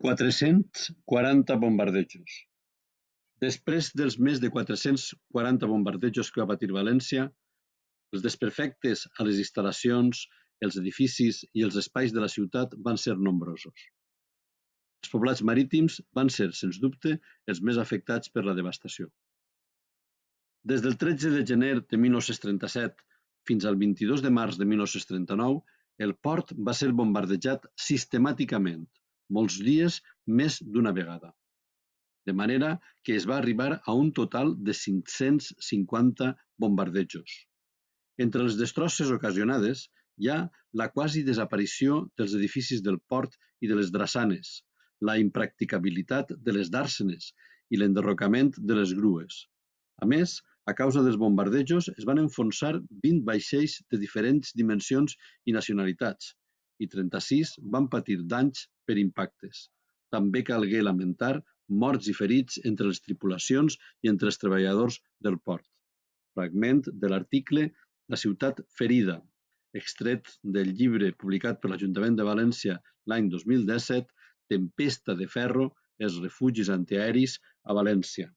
440 bombardejos. Després dels més de 440 bombardejos que va patir València, els desperfectes a les instal·lacions, els edificis i els espais de la ciutat van ser nombrosos. Els poblats marítims van ser, sens dubte, els més afectats per la devastació. Des del 13 de gener de 1937 fins al 22 de març de 1939, el port va ser bombardejat sistemàticament, molts dies més d'una vegada. De manera que es va arribar a un total de 550 bombardejos. Entre les destrosses ocasionades hi ha la quasi desaparició dels edificis del port i de les drassanes, la impracticabilitat de les dàrsenes i l'enderrocament de les grues. A més, a causa dels bombardejos es van enfonsar 20 vaixells de diferents dimensions i nacionalitats i 36 van patir danys per impactes. També calgué lamentar morts i ferits entre les tripulacions i entre els treballadors del port. Fragment de l'article La ciutat ferida, extret del llibre publicat per l'Ajuntament de València l'any 2017, Tempesta de ferro, els refugis antiaeris a València.